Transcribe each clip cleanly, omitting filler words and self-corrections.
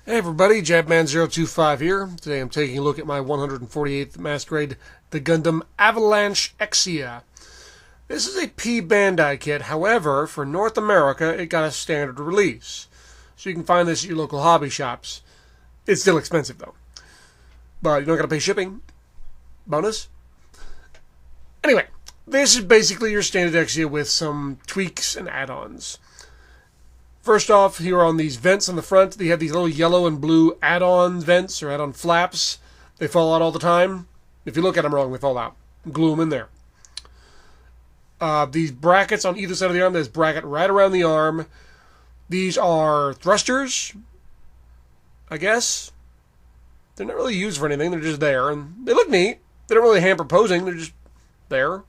Hey everybody, Jabman025 here. Today I'm taking a look at my 148th Masquerade, the Gundam Avalanche Exia. This is a P Bandai kit, however, for North America it got a standard release. So you can find this at your local hobby shops. It's still expensive though. But you don't gotta pay shipping. Bonus. Anyway, this is basically your standard Exia with some tweaks and add-ons. First off, here on these vents on the front, they have these little yellow and blue add-on vents or add-on flaps. They fall out all the time. If you look at them wrong, they fall out. Glue them in there. These brackets on either side of the arm, there's bracket right around the arm. These are thrusters, I guess. They're not really used for anything. They're just there, and they look neat. They don't really hamper posing. They're just there.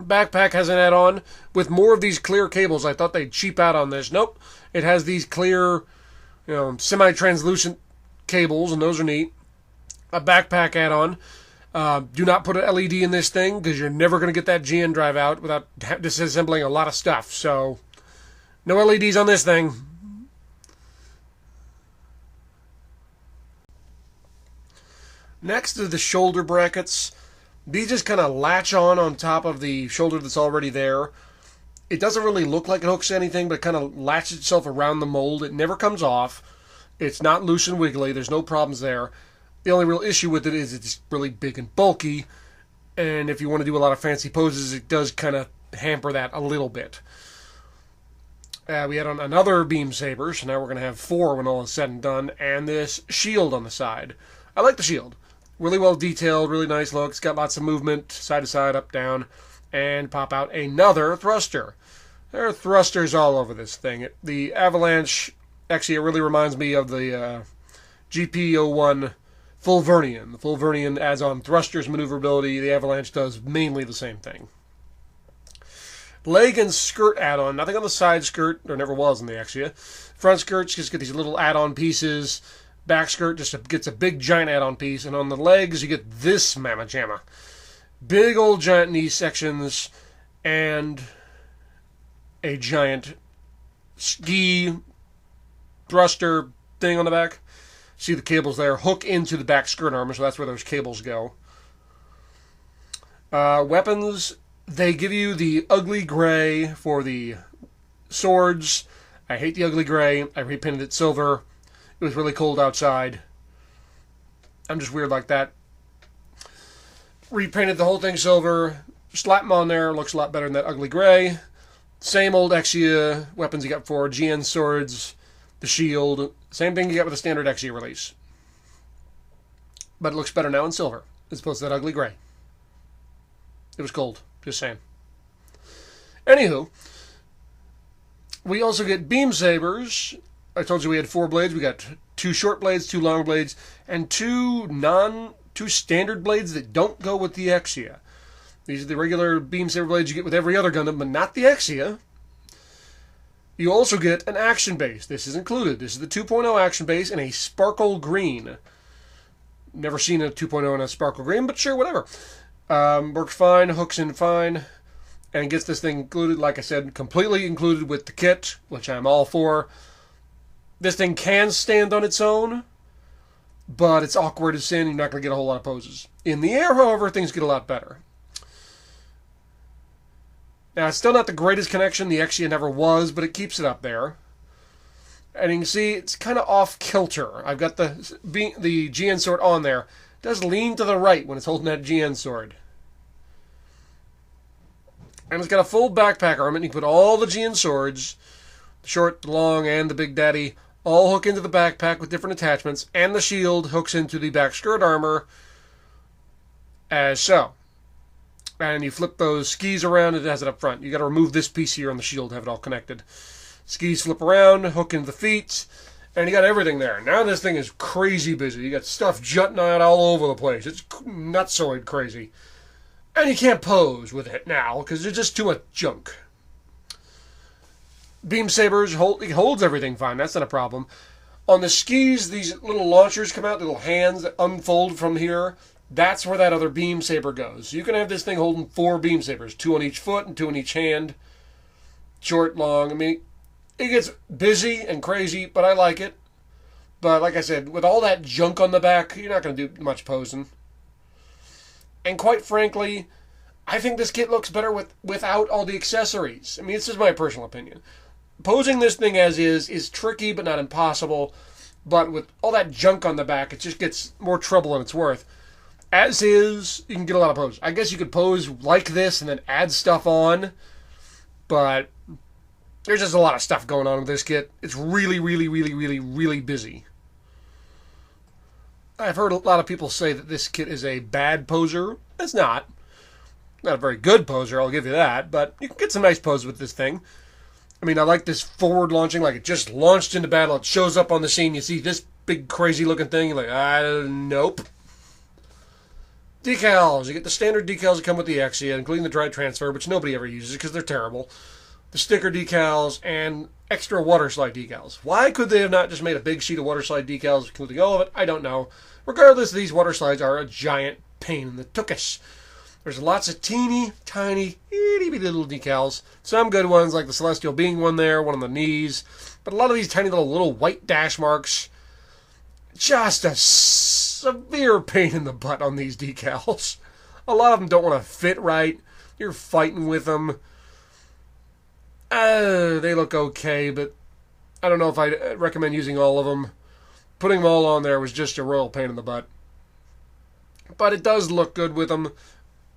Backpack has an add-on with more of these clear cables. I thought they'd cheap out on this. Nope. It has these clear, semi-translucent cables, and those are neat. A backpack add-on. Do not put an LED in this thing, because you're never going to get that GN drive out without disassembling a lot of stuff. So, no LEDs on this thing. Next are the shoulder brackets. These just kind of latch on top of the shoulder that's already there. It doesn't really look like it hooks anything, but it kind of latches itself around the mold. It never comes off. It's not loose and wiggly. There's no problems there. The only real issue with it is it's really big and bulky. And if you want to do a lot of fancy poses, it does kind of hamper that a little bit. We had on another beam saber, so now we're going to have 4 when all is said and done. And this shield on the side. I like the shield. Really well detailed, really nice look. It's got lots of movement, side to side, up, down, and pop out another thruster. There are thrusters all over this thing. The Avalanche Exia really reminds me of the GP01 Fulvernian. The Fulvernian adds on thrusters, maneuverability. The Avalanche does mainly the same thing. Leg and skirt add-on. Nothing on the side skirt. There never was in the Exia. Front skirts just get these little add-on pieces. Back skirt just gets a big giant add-on piece, and on the legs you get this mamma jamma. Big old giant knee sections and a giant ski thruster thing on the back. See the cables there hook into the back skirt armor, so that's where those cables go. Weapons, they give you the ugly gray for the swords. I hate the ugly gray. I repainted it silver. It was really cold outside. I'm just weird like that. Repainted the whole thing silver. Slap them on there. Looks a lot better than that ugly gray. Same old Exia weapons you got for GN swords. The shield. Same thing you got with the standard Exia release. But it looks better now in silver as opposed to that ugly gray. It was cold. Just saying. Anywho. We also get beam sabers. I told you we had 4 blades. We got 2 short blades, 2 long blades, and 2 standard blades that don't go with the Exia. These are the regular beam saber blades you get with every other Gundam, but not the Exia. You also get an action base. This is included. This is the 2.0 action base in a sparkle green. Never seen a 2.0 in a sparkle green, but sure, whatever. Works fine, hooks in fine, and gets this thing included, like I said, completely included with the kit, which I'm all for. This thing can stand on its own, but it's awkward as sin. You're not going to get a whole lot of poses. In the air, however, things get a lot better. Now, it's still not the greatest connection the Exia never was, but it keeps it up there. And you can see it's kind of off-kilter. I've got the GN sword on there. It does lean to the right when it's holding that GN sword. And it's got a full backpack armament. You can put all the GN swords, the short, the long, and the big daddy, all hook into the backpack with different attachments, and the shield hooks into the back skirt armor as so. And you flip those skis around, it has it up front. You got to remove this piece here on the shield to have it all connected. Skis flip around, hook into the feet, and you got everything there. Now this thing is crazy busy. You got stuff jutting out all over the place. It's nutsoid crazy. And you can't pose with it now, because there's just too much junk. Beam sabers, it holds everything fine. That's not a problem. On the skis, these little launchers come out, little hands that unfold from here. That's where that other beam saber goes. So you can have this thing holding 4 beam sabers, 2 on each foot and 2 on each hand. Short, long. I mean, it gets busy and crazy, but I like it. But like I said, with all that junk on the back, you're not going to do much posing. And quite frankly, I think this kit looks better without all the accessories. I mean, this is my personal opinion. Posing this thing as is tricky, but not impossible. But with all that junk on the back, it just gets more trouble than it's worth. As is, you can get a lot of pose. I guess you could pose like this and then add stuff on. But there's just a lot of stuff going on with this kit. It's really, really, really, really, really busy. I've heard a lot of people say that this kit is a bad poser. It's not. Not a very good poser, I'll give you that. But you can get some nice poses with this thing. I mean, I like this forward launching, like it just launched into battle. It shows up on the scene. You see this big crazy looking thing. You're like, nope. Decals. You get the standard decals that come with the Exia, including the dry transfer, which nobody ever uses because they're terrible. The sticker decals and extra water slide decals. Why could they have not just made a big sheet of water slide decals, including all of it? I don't know. Regardless, these water slides are a giant pain in the tuchus. There's lots of teeny, tiny, itty bitty little decals. Some good ones, like the Celestial Being one there, one on the knees. But a lot of these tiny little white dash marks. Just a severe pain in the butt on these decals. A lot of them don't want to fit right. You're fighting with them. They look okay, but I don't know if I'd recommend using all of them. Putting them all on there was just a royal pain in the butt. But it does look good with them.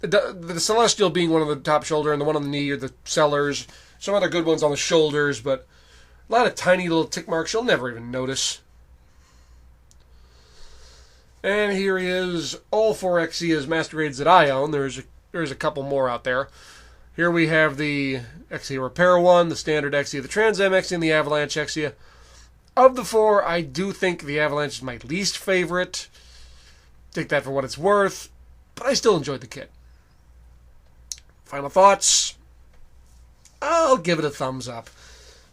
The Celestial being one on the top shoulder and the one on the knee are the sellers. Some other good ones on the shoulders, but a lot of tiny little tick marks you'll never even notice. And here he is, all 4 Exias master grades that I own. There's a couple more out there. Here we have the Exia Repair one, the standard Exia, the Trans Am Exia, and the Avalanche Exia. Of the 4, I do think the Avalanche is my least favorite. Take that for what it's worth, but I still enjoyed the kit. Final thoughts? I'll give it a thumbs up.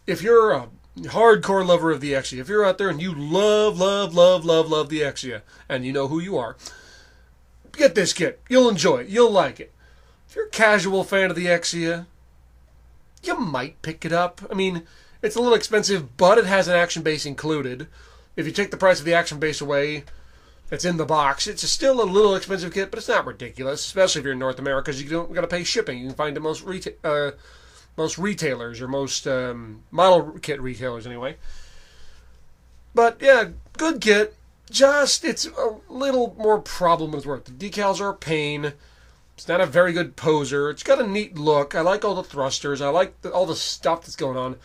If you're a hardcore lover of the Exia, if you're out there and you love the Exia, and you know who you are, get this kit. You'll enjoy it. You'll like it. If you're a casual fan of the Exia, you might pick it up. I mean, it's a little expensive, but it has an action base included. If you take the price of the action base away, it's in the box. It's still a little expensive kit, but it's not ridiculous, especially if you're in North America, because you don't got to pay shipping. You can find it most retailers, or most model kit retailers anyway. But yeah, good kit. Just it's a little more problem with work. The decals are a pain. It's not a very good poser. It's got a neat look. I like all the thrusters. I like all the stuff that's going on.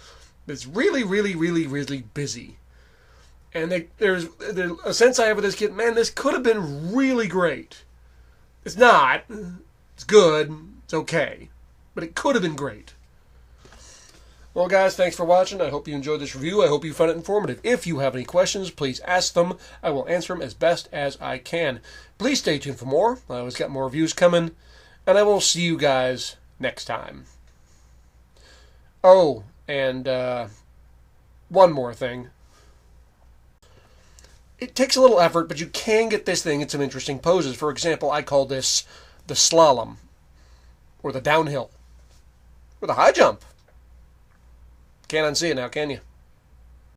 It's really, really, really, really busy. And there's a sense I have with this kit, man, this could have been really great. It's not. It's good. It's okay. But it could have been great. Well, guys, thanks for watching. I hope you enjoyed this review. I hope you found it informative. If you have any questions, please ask them. I will answer them as best as I can. Please stay tuned for more. I always got more reviews coming. And I will see you guys next time. Oh, and one more thing. It takes a little effort, but you can get this thing in some interesting poses. For example, I call this the slalom, or the downhill, or the high jump. Can't unsee it now, can you?